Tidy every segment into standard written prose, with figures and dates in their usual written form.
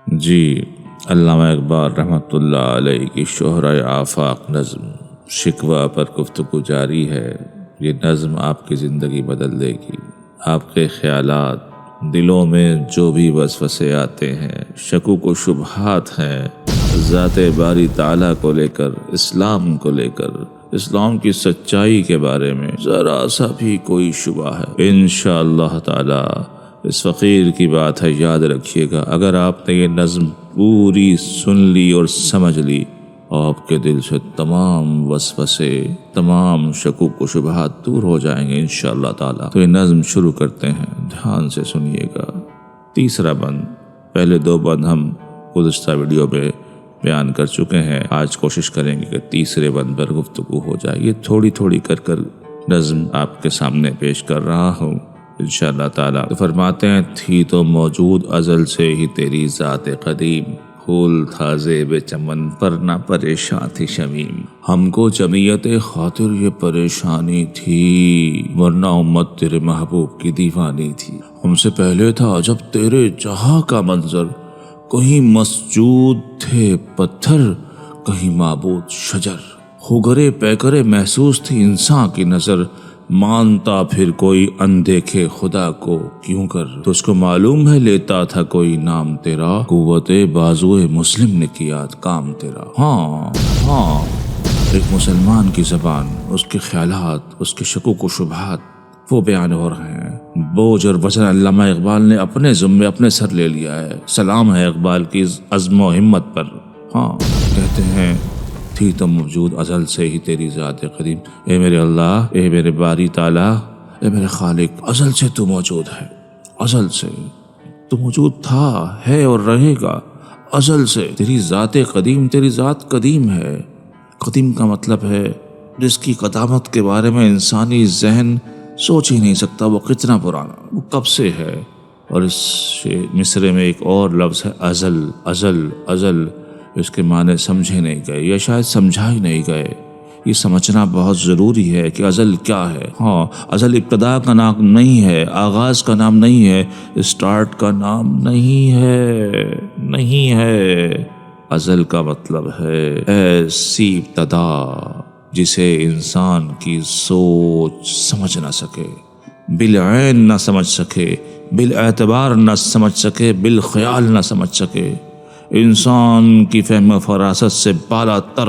جی، علامہ اقبال رحمۃ اللہ علیہ کی شہرۂ آفاق نظم شکوہ پر گفتگو جاری ہے۔ یہ نظم آپ کی زندگی بدل دے گی۔ آپ کے خیالات، دلوں میں جو بھی وسوسے آتے ہیں، شکوک و شبہات ہیں، ذات باری تعالیٰ کو لے کر، اسلام کو لے کر، اسلام کی سچائی کے بارے میں ذرا سا بھی کوئی شبہ ہے، انشاءاللہ تعالی اس فقیر کی بات ہے، یاد رکھیے گا۔ اگر آپ نے یہ نظم پوری سن لی اور سمجھ لی، آپ کے دل سے تمام وسوسے، تمام شکوک و شبہات دور ہو جائیں گے انشاءاللہ تعالی۔ تو یہ نظم شروع کرتے ہیں، دھیان سے سنیے گا۔ تیسرا بند، پہلے دو بند ہم گزشتہ ویڈیو میں بیان کر چکے ہیں، آج کوشش کریں گے کہ تیسرے بند پر گفتگو ہو جائے۔ یہ تھوڑی تھوڑی کر نظم آپ کے سامنے پیش کر رہا ہوں انشاءاللہ تعالی۔ تو فرماتے ہیں، تھی تو موجود ازل سے ہی تیری ذات قدیم، پھول تھا زیب چمن پر نہ پریشان تھی شمیم، ہم کو جمعیت خاطر یہ پریشانی تھی، ورنہ امت تیرے محبوب کی دیوانی تھی۔ ہم سے پہلے تھا عجب تیرے جہاں کا منظر، کہیں مسجود تھے پتھر، کہیں معبود شجر، ہوگرے پیکرے محسوس تھی انسان کی نظر، مانتا پھر کوئی اندیکھے خدا کو کیوں کر، تجھ کو معلوم ہے لیتا تھا کوئی نام تیرا، قوت بازوئے مسلم نے کیا کام تیرا۔ ہاں ایک مسلمان کی زبان، اس کے خیالات، اس کے شکوک و شبہات وہ بیان ہو رہے ہیں۔ بوجھ اور وزن علامہ اقبال نے اپنے ذمے اپنے سر لے لیا ہے۔ سلام ہے اقبال کی عزم و ہمت پر۔ کہتے ہیں، تھی تو موجود ازل سے ہی تیری ذات قدیم، اے میرے اللہ، اے میرے باری تعالیٰ، اے میرے خالق، ازل سے تو موجود ہے، ازل سے تو موجود تھا، ہے اور رہے گا، ازل سے تیری ذات قدیم، تیری ذات قدیم ہے۔ قدیم کا مطلب ہے جس کی قدامت کے بارے میں انسانی ذہن سوچ ہی نہیں سکتا، وہ کتنا پرانا، وہ کب سے ہے۔ اور اس مصرے میں ایک اور لفظ ہے ازل، ازل، ازل، اس کے معنی سمجھے نہیں گئے یا شاید سمجھا ہی نہیں گئے۔ یہ سمجھنا بہت ضروری ہے کہ ازل کیا ہے۔ ازل ابتدا کا نام نہیں ہے، آغاز کا نام نہیں ہے، اسٹارٹ کا نام نہیں ہے۔ ازل کا مطلب ہے ایسی ابتدا جسے انسان کی سوچ سمجھ نہ سکے، بالعین نہ سمجھ سکے، بالاعتبار نہ سمجھ سکے، بالخیال نہ سمجھ سکے، انسان کی فہم و فراست سے بالا تر۔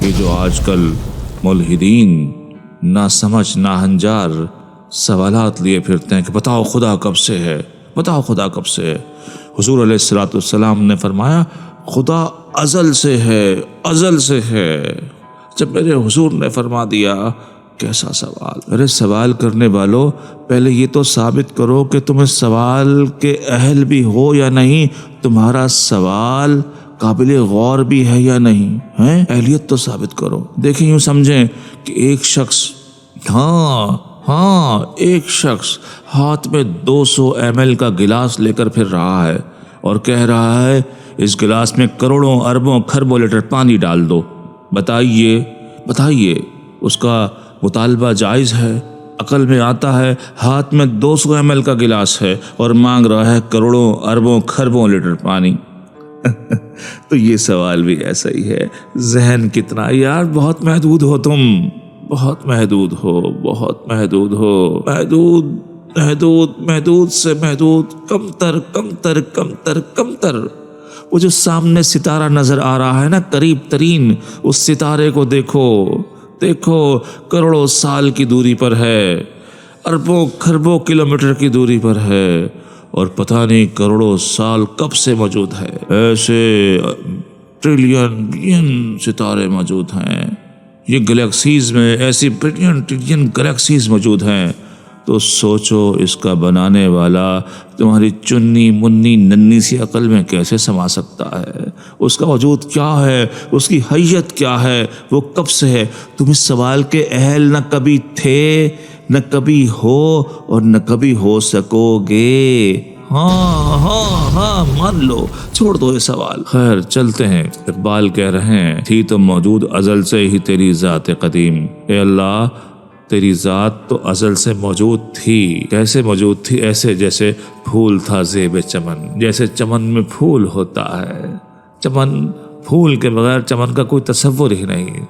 یہ جو آج کل ملحدین نہ سمجھ نہ ہنجار سوالات لیے پھرتے ہیں کہ بتاؤ خدا کب سے ہے، بتاؤ خدا کب سے ہے۔ حضور علیہ السلام نے فرمایا خدا ازل سے ہے، ازل سے ہے۔ جب میرے حضور نے فرما دیا، کیسا سوال! ارے سوال کرنے والوں، پہلے یہ تو ثابت کرو کہ تم اس سوال کے اہل بھی ہو یا نہیں، تمہارا سوال قابل غور بھی ہے یا نہیں ہے، اہلیت تو ثابت کرو۔ دیکھیں، یوں سمجھیں کہ ایک شخص ایک شخص ہاتھ میں 200 ml کا گلاس لے کر پھر رہا ہے اور کہہ رہا ہے اس گلاس میں کروڑوں اربوں کھربوں لیٹر پانی ڈال دو۔ بتائیے اس کا مطالبہ جائز ہے؟ عقل میں آتا ہے؟ ہاتھ میں 200 ml کا گلاس ہے اور مانگ رہا ہے کروڑوں اربوں کھربوں لیٹر پانی۔ تو یہ سوال بھی ایسا ہی ہے۔ ذہن کتنا یار، بہت محدود ہو تم، بہت محدود ہو، بہت محدود ہو، محدود سے محدود، کم تر۔ وہ جو سامنے ستارہ نظر آ رہا ہے نا، قریب ترین، اس ستارے کو دیکھو کروڑوں سال کی دوری پر ہے، اربوں کھربوں کلومیٹر کی دوری پر ہے، اور پتہ نہیں کروڑوں سال کب سے موجود ہے۔ ایسے ٹریلین بلین ستارے موجود ہیں، یہ گلیکسیز میں ایسی بلین ٹریلین گلیکسیز موجود ہیں۔ تو سوچو اس کا بنانے والا تمہاری چنی منی ننی سی عقل میں کیسے سما سکتا ہے؟ اس کا وجود کیا ہے، اس کی حیت کیا ہے، وہ کب سے ہے؟ تم اس سوال کے اہل نہ کبھی تھے، نہ کبھی ہو، اور نہ کبھی ہو سکو گے۔ مان لو، چھوڑ دو یہ سوال۔ خیر چلتے ہیں۔ اقبال کہہ رہے ہیں، تھی تو موجود ازل سے ہی تیری ذات قدیم، اے اللہ تیری ذات تو ازل سے موجود تھی. کیسے موجود تھی؟ ایسے جیسے پھول تھا زیب چمن، جیسے چمن میں پھول ہوتا ہے. چمن، پھول کے بغیر چمن کا کوئی تصور ہی نہیں.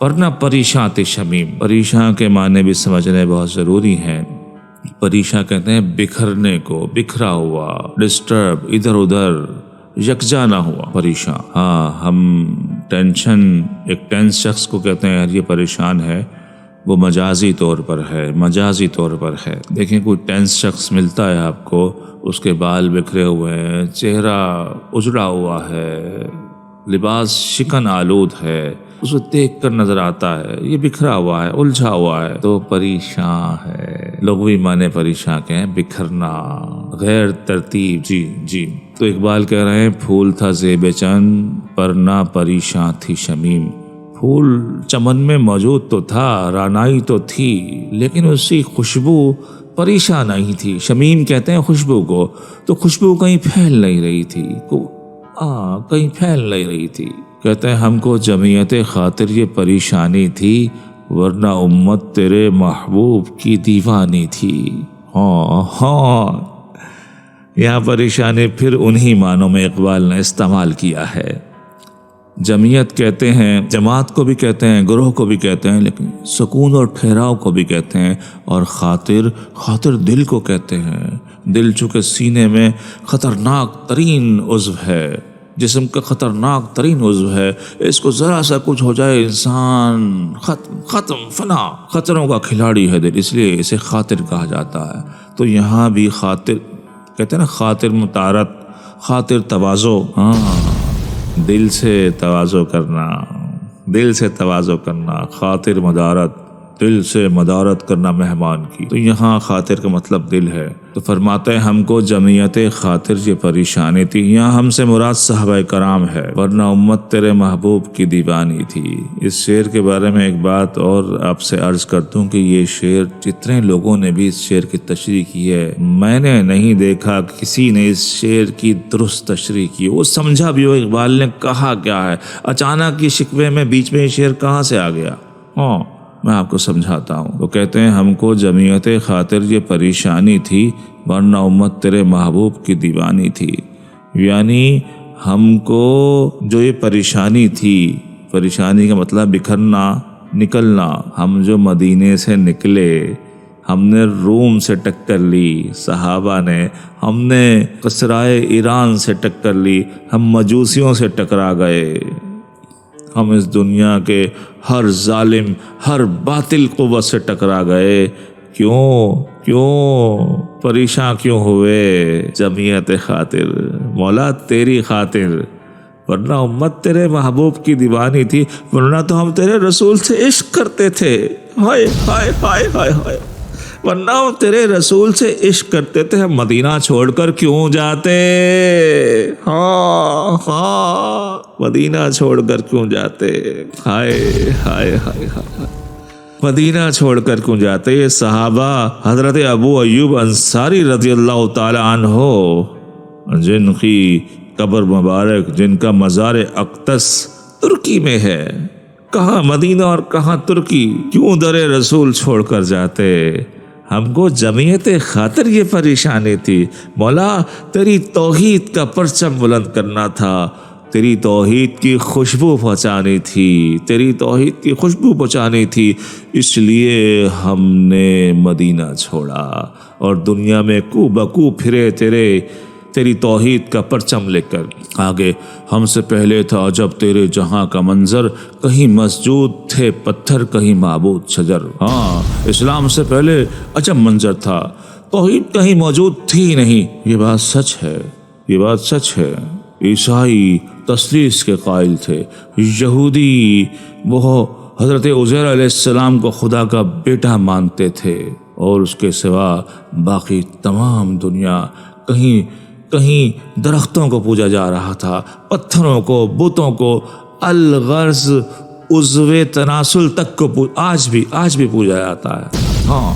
ورنہ پریشاں تھی شمیم. پریشاں کے معنی بھی سمجھنے بہت ضروری ہیں. پریشاں کہتے ہیں بکھرنے کو، بکھرا ہوا، ڈسٹرب، ادھر ادھر، یکجا نہ ہوا. پریشاں، ہاں، ہم ٹینشن، ایک ٹینس شخص کو کہتے ہیں یار یہ پریشان ہے، وہ مجازی طور پر ہے، مجازی طور پر ہے. دیکھیں کوئی ٹینس شخص ملتا ہے آپ کو، اس کے بال بکھرے ہوئے ہیں، چہرہ اجڑا ہوا ہے، لباس شکن آلود ہے، اس کو دیکھ کر نظر آتا ہے یہ بکھرا ہوا ہے، الجھا ہوا ہے، تو پریشان ہے. لغوی معنی پریشان کے ہیں بکھرنا، غیر ترتیب. جی. تو اقبال کہہ رہے ہیں پھول تھا زیب چمن پر نہ پریشان تھی شمیم. پھول چمن میں موجود تو تھا، رانائی تو تھی، لیکن اس کی خوشبو پریشان نہیں تھی. شمیم کہتے ہیں خوشبو کو، تو خوشبو کہیں پھیل نہیں رہی تھی، کہیں پھیل نہیں رہی تھی. کہتے ہیں ہم کو جمعیت خاطر یہ پریشانی تھی، ورنہ امت تیرے محبوب کی دیوانی تھی. ہاں، یہاں پریشانی پھر انہی معنوں میں اقبال نے استعمال کیا ہے. جمعیت کہتے ہیں، جماعت کو بھی کہتے ہیں، گروہ کو بھی کہتے ہیں، لیکن سکون اور ٹھہراؤ کو بھی کہتے ہیں. اور خاطر دل کو کہتے ہیں. دل چونکہ سینے میں خطرناک ترین عضو ہے، جسم کا خطرناک ترین عضو ہے. اس کو ذرا سا کچھ ہو جائے انسان ختم فنا. خطروں کا کھلاڑی ہے دل، اس لیے اسے خاطر کہا جاتا ہے. تو یہاں بھی خاطر کہتے ہیں نا، خاطر مطارت، خاطر تواضع. ہاں، دل سے تواضع کرنا، دل سے تواضع کرنا، خاطر مدارت، دل سے مدارت کرنا مہمان کی. تو یہاں خاطر کا مطلب دل ہے. تو فرماتے ہیں ہم کو جمعیت خاطر یہ پریشانی تھی. یہاں ہم سے مراد صحابہ کرام ہے، ورنہ امت تیرے محبوب کی دیوانی تھی. اس شعر کے بارے میں ایک بات اور آپ سے عرض کرتا ہوں کہ یہ شعر جتنے لوگوں نے بھی اس شعر کی تشریح کی ہے، میں نے نہیں دیکھا کسی نے اس شعر کی درست تشریح کی. وہ سمجھا بھی ہو اقبال نے کہا کیا ہے، اچانک یہ شکوے میں بیچ میں یہ شعر کہاں سے آ گیا. ہاں، میں آپ کو سمجھاتا ہوں. وہ کہتے ہیں ہم کو جمعیت خاطر یہ پریشانی تھی، ورنہ امت تیرے محبوب کی دیوانی تھی. یعنی ہم کو جو یہ پریشانی تھی، پریشانی کا مطلب بکھرنا، نکلنا. ہم جو مدینے سے نکلے، ہم نے روم سے ٹکر لی، صحابہ نے، ہم نے قصرائے ایران سے ٹکر لی، ہم مجوسیوں سے ٹکرا گئے، ہم اس دنیا کے ہر ظالم، ہر باطل قوت سے ٹکرا گئے. کیوں پریشان کیوں ہوئے؟ جمعیت خاطر، مولا تیری خاطر. ورنہ امت تیرے محبوب کی دیوانی تھی، ورنہ تو ہم تیرے رسول سے عشق کرتے تھے. ہائے ہائے ہائے ہائے ہائے، ورنہ ہم تیرے رسول سے عشق کرتے تھے، ہم مدینہ چھوڑ کر کیوں جاتے. ہاں، مدینہ چھوڑ کر کیوں جاتے. ہائے ہائے ہائے ہائے، مدینہ چھوڑ کر کیوں جاتے. یہ صحابہ حضرت ابو ایوب انصاری رضی اللہ تعالی عنہ، جن کی قبر مبارک، جن کا مزار اقدس ترکی میں ہے، کہاں مدینہ اور کہاں ترکی، کیوں در رسول چھوڑ کر جاتے. ہم کو جمعیت خاطر یہ پریشانی تھی، مولا تیری توحید کا پرچم بلند کرنا تھا، تیری توحید کی خوشبو پہنچانی تھی، تیری توحید کی خوشبو پہنچانی تھی. اس لیے ہم نے مدینہ چھوڑا اور دنیا میں کو بکو پھرے تیری توحید کا پرچم لے کر. آگے ہم سے پہلے تھا عجب تیرے جہاں کا منظر، کہیں مسجود تھے پتھر، کہیں معبود شجر. ہاں، اسلام سے پہلے عجب منظر تھا، توحید کہیں موجود تھی نہیں. یہ بات سچ ہے، یہ بات سچ ہے. عیسائی تثلیث کے قائل تھے، یہودی وہ حضرت عزیر علیہ السلام کو خدا کا بیٹا مانتے تھے، اور اس کے سوا باقی تمام دنیا کہیں درختوں کو پوجا جا رہا تھا، پتھروں کو، بتوں کو، الغرض عضو تناسل تک کو آج بھی پوجا جاتا ہے. ہاں،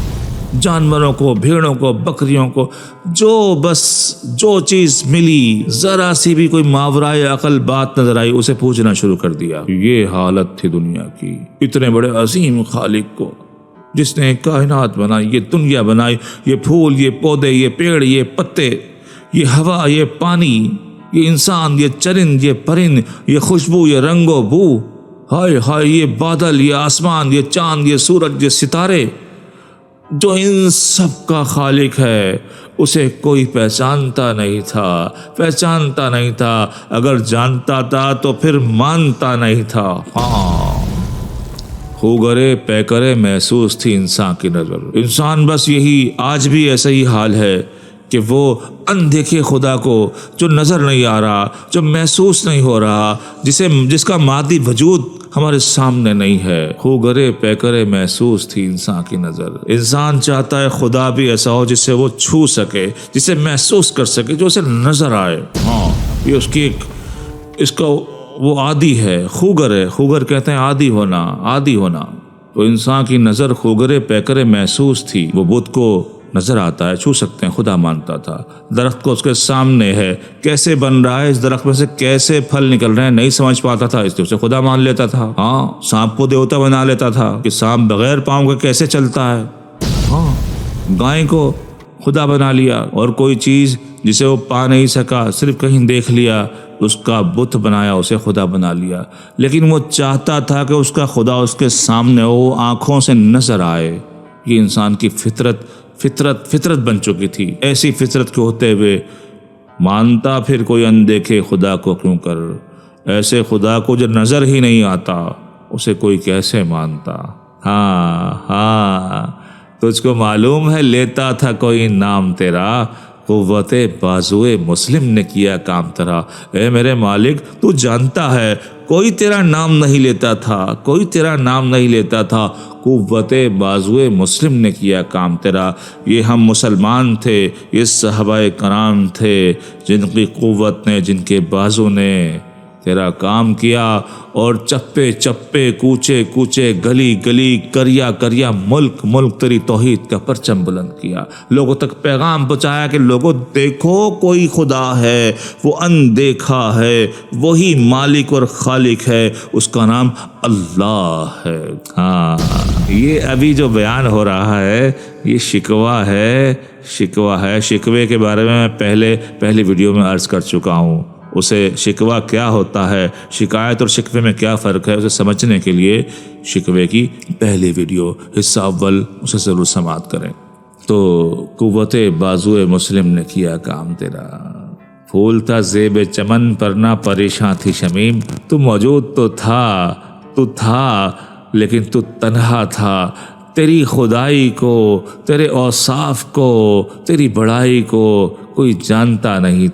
جانوروں کو، بھیڑوں کو، بکریوں کو، جو چیز ملی، ذرا سی بھی کوئی ماورائے عقل بات نظر آئی، اسے پوجنا شروع کر دیا. یہ حالت تھی دنیا کی. اتنے بڑے عظیم خالق کو جس نے کائنات بنائی، یہ دنیا بنائی، یہ پھول، یہ پودے، یہ پیڑ، یہ پتے، یہ ہوا، یہ پانی، یہ انسان، یہ چرند، یہ پرند، یہ خوشبو، یہ رنگ و بو، ہائے ہائے، یہ بادل، یہ آسمان، یہ چاند، یہ سورج، یہ ستارے، جو ان سب کا خالق ہے، اسے کوئی پہچانتا نہیں تھا، اگر جانتا تھا تو پھر مانتا نہیں تھا۔ ہاں، خو گرے پے کرے محسوس تھی انسان کی نظر۔ انسان بس یہی آج بھی ایسا ہی حال ہے کہ وہ اندیکھے خدا کو، جو نظر نہیں آ رہا، جو محسوس نہیں ہو رہا، جس کا مادی وجود ہمارے سامنے نہیں ہے۔ خو گرے پے کرے محسوس تھی انسان کی نظر۔ انسان چاہتا ہے خدا بھی ایسا ہو جسے وہ چھو سکے، جسے محسوس کر سکے، جو اسے نظر آئے۔ ہاں، یہ اس کا وہ عادی ہے۔ خوگر کہتے ہیں عادی ہونا۔ تو انسان کی نظر خوگرے پے کرے محسوس تھی، وہ بت کو نظر آتا ہے، چھو سکتے ہیں، خدا مانتا تھا۔ درخت کو اس کے سامنے ہے، کیسے بن رہا ہے، اس درخت میں سے کیسے پھل نکل رہے ہیں نہیں سمجھ پاتا تھا، اس لیے اسے خدا مان لیتا تھا۔ ہاں، سانپ کو دیوتا بنا لیتا تھا کہ سانپ بغیر پاؤں کے کیسے چلتا ہے۔ ہاں، گائے کو خدا بنا لیا، اور کوئی چیز جسے وہ پا نہیں سکا، صرف کہیں دیکھ لیا، اس کا بت بنایا، اسے خدا بنا لیا۔ لیکن وہ چاہتا تھا کہ اس کا خدا اس کے سامنے ہو، آنکھوں سے نظر آئے۔ یہ انسان کی فطرت بن چکی تھی۔ ایسی فطرت کے ہوتے ہوئے مانتا پھر کوئی اندیکھے خدا کو کیوں کر؟ ایسے خدا کو جو نظر ہی نہیں آتا، اسے کوئی کیسے مانتا؟ ہاں، تجھ کو معلوم ہے لیتا تھا کوئی نام تیرا، قوت بازوئے مسلم نے کیا کام تیرا۔ اے میرے مالک، تو جانتا ہے کوئی تیرا نام نہیں لیتا تھا، قوت بازوئے مسلم نے کیا کام تیرا۔ یہ ہم مسلمان تھے، یہ صحابہ کرام تھے، جن کی قوت نے، جن کے بازو نے تیرا کام کیا، اور چپے چپے، کوچے کوچے، گلی گلی، کریا ملک تیری توحید کا پرچم بلند کیا، لوگوں تک پیغام پہنچایا کہ لوگوں دیکھو کوئی خدا ہے، وہ اندیکھا ہے، وہی مالک اور خالق ہے، اس کا نام اللہ ہے۔ ہاں، یہ ابھی جو بیان ہو رہا ہے یہ شکوہ ہے۔ شکوے کے بارے میں پہلی ویڈیو میں عرض کر چکا ہوں۔ اسے شکوہ کیا ہوتا ہے، شکایت اور شکوے میں کیا فرق ہے، اسے سمجھنے کے لیے شکوے کی پہلی ویڈیو حصہ اول اسے ضرور سماعت کریں۔ تو قوت بازوئے مسلم نے کیا کام تیرا، پھول تھا زیب چمن پر نہ پریشان تھی شمیم، تو موجود تو تھا لیکن تو تنہا تھا، تیری خدائی کو، تیرے اوصاف کو، تیری بڑائی کو کوئی جانتا نہیں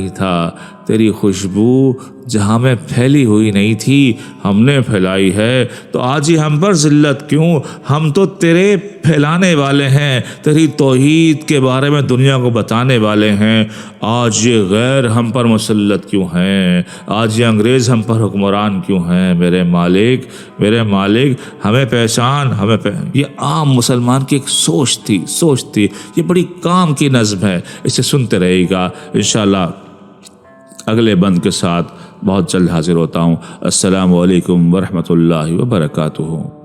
تھا، تیری خوشبو جہاں میں پھیلی ہوئی نہیں تھی ہم نے پھیلائی ہے، تو آج ہی ہم پر ذلت کیوں؟ ہم تو تیرے پھیلانے والے ہیں، تیری توحید کے بارے میں دنیا کو بتانے والے ہیں۔ آج یہ غیر ہم پر مسلط کیوں ہیں؟ آج یہ انگریز ہم پر حکمران کیوں ہیں؟ میرے مالک ہمیں پہچان، یہ عام مسلمان کی ایک سوچ تھی، یہ بڑی کام کی نظم ہے، اسے سنتے رہے گا۔ انشاءاللہ اگلے بند کے ساتھ بہت جلد حاضر ہوتا ہوں۔ السلام علیکم ورحمۃ اللہ وبرکاتہ۔